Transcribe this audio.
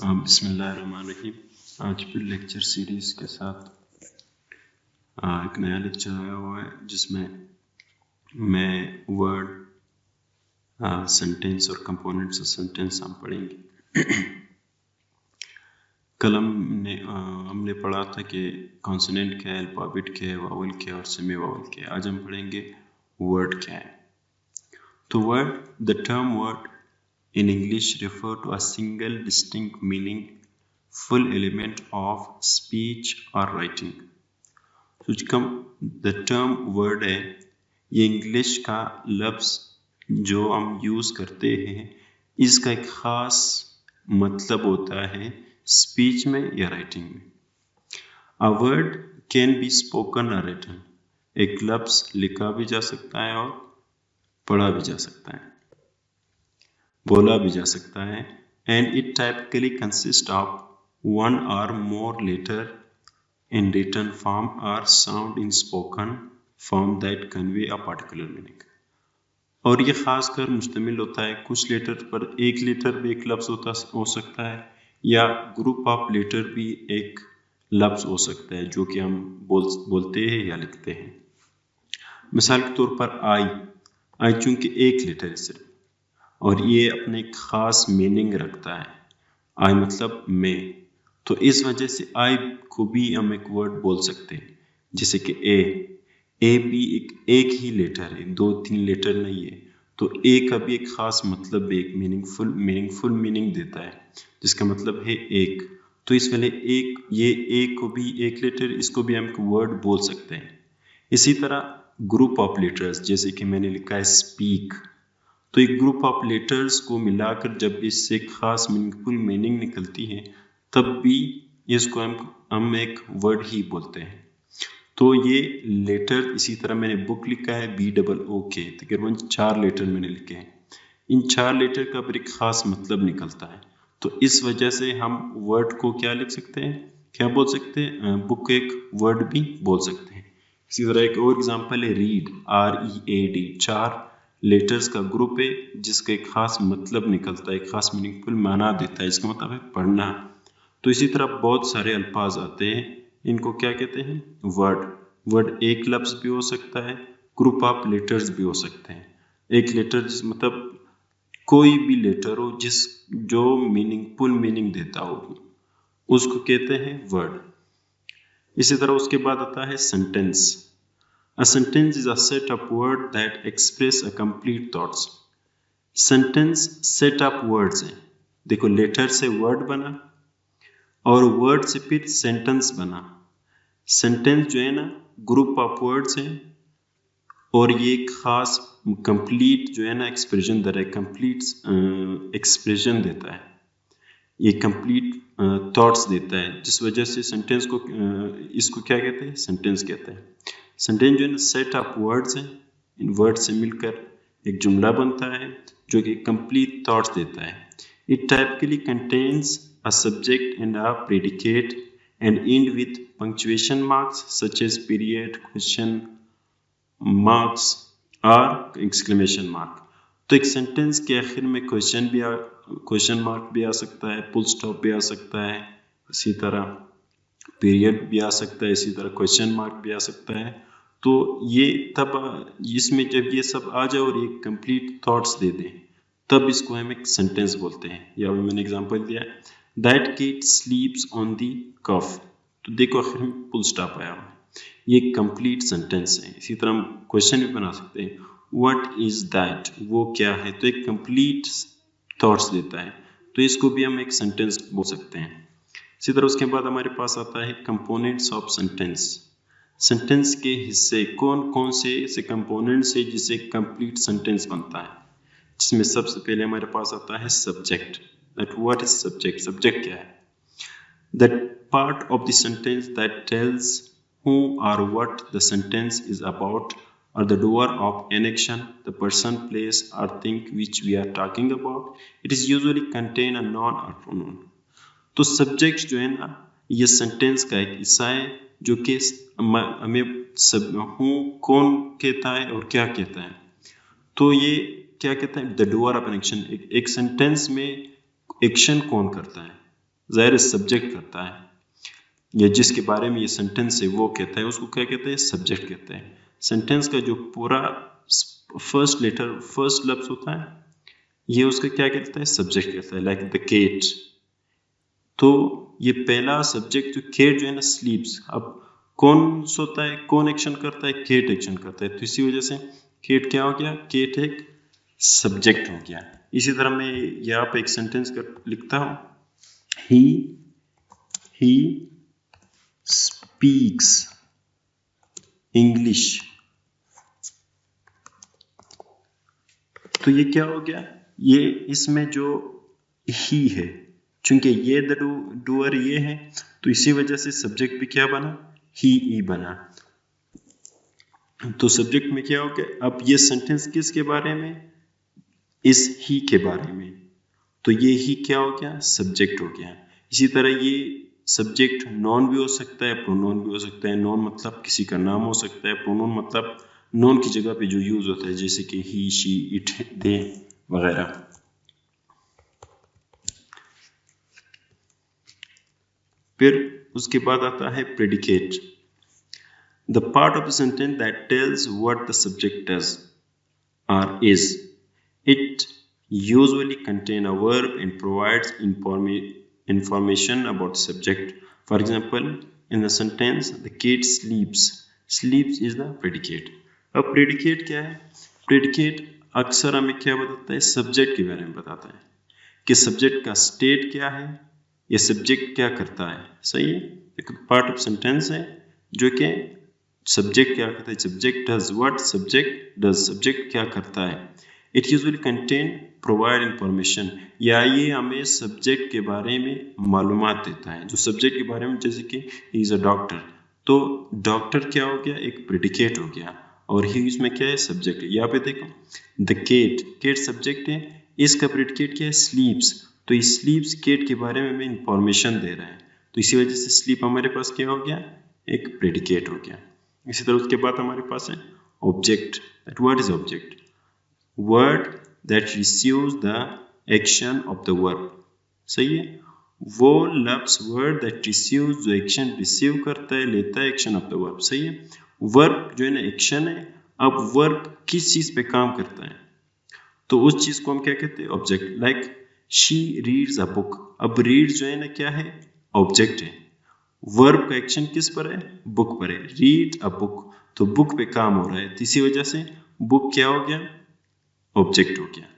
बिस्मिल्लाहिर्रहमानिर्रहीम। आज फिर लेक्चर सीरीज़ के साथ एक नया लेक्चर आया हुआ है जिसमें मैं वर्ड, सेंटेंस और कंपोनेंट्स ऑफ सेंटेंस हम पढ़ेंगे। कल हमने पढ़ा था कि कॉन्सोनेंट क्या है, अल्फ़ाबेट क्या है, वावल क्या है और सेमी वावल क्या है। आज हम पढ़ेंगे वर्ड क्या है। तो word, the term word in English refer to a single distinct meaning, full element of speech or writing. the term word है, ये इंग्लिश का लफ्ज़ जो हम यूज़ करते हैं, इसका एक ख़ास मतलब होता है स्पीच में या राइटिंग में। A word can be spoken or written. एक लफ्ज़ लिखा भी जा सकता है और पढ़ा भी जा सकता है, बोला भी जा सकता है। and it typically consists of one or more letter in written form or sound in spoken form that convey a particular meaning. और ये खासकर मुश्तमिल होता है कुछ लेटर पर। एक लेटर भी एक लफ्ज़ हो सकता है या ग्रुप ऑफ लेटर भी एक लफ्ज़ हो सकता है जो कि हम बोलते हैं या लिखते हैं। मिसाल के तौर पर आई चूँकि एक लेटर है सिर्फ और ये अपने ख़ास मीनिंग रखता है। आई मतलब मैं, तो इस वजह से आई को भी हम एक वर्ड बोल सकते हैं। जैसे कि ए भी एक ही लेटर है, 2-3 लेटर नहीं है, तो ए का भी एक ख़ास मतलब, एक मीनिंगफुल मीनिंग देता है जिसका मतलब है एक। तो इस वाले एक, ये ए को भी एक लेटर, इसको भी हम एक वर्ड बोल सकते हैं। इसी तरह ग्रुप ऑफ लेटर्स, जैसे कि मैंने लिखा है स्पीक, तो एक ग्रुप ऑफ लेटर्स को मिलाकर जब इससे खास मीनिंगफुल मीनिंग निकलती है तब भी इसको हम एक वर्ड ही बोलते हैं। तो ये लेटर, इसी तरह मैंने बुक लिखा है BOOK, तकरीबन 4 लेटर मैंने लिखे हैं। इन 4 लेटर का भी एक खास मतलब निकलता है, तो इस वजह से हम वर्ड को क्या लिख सकते हैं, क्या बोल सकते हैं, बुक एक वर्ड भी बोल सकते हैं। इसी तरह एक और एग्जांपल है रीड, READ, 4 लेटर्स का ग्रुप है जिसका एक खास मतलब निकलता है, एक खास मीनिंगफुल माना देता है, इसका मतलब है पढ़ना। तो इसी तरह बहुत सारे अल्फाज आते हैं, इनको क्या कहते हैं, वर्ड एक लफ्ज़ भी हो सकता है, ग्रुप ऑफ लेटर्स भी हो सकते हैं। एक लेटर मतलब कोई भी लेटर हो जो मीनिंगफुल मीनिंग देता हो, उसको कहते हैं वर्ड। इसी तरह उसके बाद आता है sentence. A sentence is a set of words that express a complete thoughts. Sentence set of words है। देखो, लेटर से वर्ड बना और वर्ड से फिर सेंटेंस बना। सेंटेंस जो है ना, ग्रुप ऑफ वर्ड्स है और ये खास कंप्लीट जो है ना एक्सप्रेशन दे रहा है, कंप्लीट एक्सप्रेशन देता है, ये कंप्लीट थॉट्स देता है, जिस वजह से सेंटेंस को इसको क्या कहते हैं, सेंटेंस कहते हैं। सेंटेंस जो है ना सेट ऑफ वर्ड्स है, इन वर्ड्स से मिलकर एक जुमला बनता है जो कि कंप्लीट थॉट्स देता है। It typically contains a subject and a predicate and end with punctuation marks such as period, question marks और एक्सक्लेमेशन मार्क। तो एक सेंटेंस के आखिर में क्वेश्चन मार्क भी आ सकता है, फुल स्टॉप भी आ सकता है, इसी तरह पीरियड भी आ सकता है, इसी तरह क्वेश्चन मार्क भी आ सकता है। तो ये तब इसमें जब ये सब आ जाए और ये कंप्लीट थॉट्स दे दें तब इसको हम एक सेंटेंस बोलते हैं। या मैंने एग्जांपल दिया, that kid sleeps on the cuff, तो देखो आखिर में फुल स्टॉप आया हुआ है, ये कंप्लीट सेंटेंस है। इसी तरह हम क्वेश्चन भी बना सकते हैं, व्हाट इज दैट, वो क्या है, तो एक कंप्लीट थॉट्स देता है, तो इसको भी हम एक सेंटेंस बोल सकते हैं। इसी तरह उसके बाद हमारे पास आता है कंपोनेंट्स ऑफ सेंटेंस। सेंटेंस के हिस्से कौन कौन से ऐसे कंपोनेंट्स है जिससे कंप्लीट सेंटेंस बनता है, जिसमें सबसे पहले हमारे पास आता है subject. That what is subject, subject क्या है, that part of the sentence that tells who or what the sentence is about, or the doer of an action, the person, place or thing which we are talking about. It is usually contain a noun or pronoun. तो subject जो है ना, ये sentence का एक हिस्सा है जो कि हमें हूँ कौन कहता है और क्या कहता है। तो ये क्या कहता है, the doer of an action, एक सेंटेंस में एक्शन कौन करता है, ज़ाहिर सब्जेक्ट करता है, या जिसके बारे में ये सेंटेंस है वो कहता है, उसको क्या कहते हैं, सब्जेक्ट कहते हैं। सेंटेंस का जो पूरा फर्स्ट लेटर, फर्स्ट लफ्ज होता है, ये उसका क्या कहता है, सब्जेक्ट कहता है। लाइक द केट, तो ये पहला सब्जेक्ट जो केट जो है ना, स्लीप्स। अब कौन सोता है, कौन एक्शन करता है, केट एक्शन करता है, तो इसी वजह से केट क्या हो गया, केट एक सब्जेक्ट हो गया। इसी तरह मैं यहाँ पे एक सेंटेंस लिखता हूँ, ही स्पीक्स इंग्लिश, तो ये क्या हो गया, ये इसमें जो ही है, चूंकि ये द डूअर ये है, तो इसी वजह से सब्जेक्ट भी क्या बना, ही बना। तो सब्जेक्ट में क्या हो गया, अब ये सेंटेंस किसके बारे में, इस ही के बारे में, तो ये ही क्या हो गया, सब्जेक्ट हो गया। इसी तरह ये सब्जेक्ट नॉन भी हो सकता है, प्रोनाउन भी हो सकता है। नॉन मतलब किसी का नाम हो सकता है, प्रोनाउन मतलब नॉन की जगह पे जो यूज होता है, जैसे कि ही, शी, इट, दे वगैरह। फिर उसके बाद आता है predicate, the part of the sentence that tells what the subject does or is. It usually contains a verb and provides information about the subject. For example, in the sentence, the kid sleeps. Sleeps is the predicate. अब predicate क्या है? Predicate अक्सर हमें क्या बताता है, subject के बारे में बताता है कि सब्जेक्ट का स्टेट क्या है, ये सब्जेक्ट क्या करता है। सही है, एक पार्ट ऑफ सेंटेंस है जो कि सब्जेक्ट क्या करता है, subject does what, subject does, subject क्या करता है। It usually contain provide information, या ये हमें सब्जेक्ट के बारे में मालूमात देता है, जो सब्जेक्ट के बारे में, जैसे कि ही इज अ डॉक्टर, तो डॉक्टर क्या हो गया, एक प्रेडिकेट हो गया, और ही इसमें क्या है, सब्जेक्ट है। यहाँ पे देखो द केट, केट सब्जेक्ट है, इसका प्रेडिकेट क्या है, स्लीप्स, तो इस स्लीप्स केट के बारे में हमें इंफॉर्मेशन दे रहा है, तो इसी वजह से स्लीप हमारे पास क्या हो गया, एक प्रेडिकेट हो गया। इसी तरह उसके बाद हमारे पास है object, that word is object, word that receives the action of the verb. सही है, वो लफ्ज वर्ड दैट रिसीव्स, जो एक्शन रिसीव करता है, लेता है एक्शन ऑफ द वर्ब। सही है, वर्ब जो है ना एक्शन है, अब वर्ब किस चीज पे काम करता है, तो उस चीज को हम क्या कहते हैं, object. Like she reads a book, अब रीड्स जो है ना क्या है, ऑब्जेक्ट है, वर्ब का एक्शन किस पर है, बुक पर है, रीड अ बुक, तो बुक पे काम हो रहा है, तो इसी वजह से बुक क्या हो गया, ऑब्जेक्ट हो गया।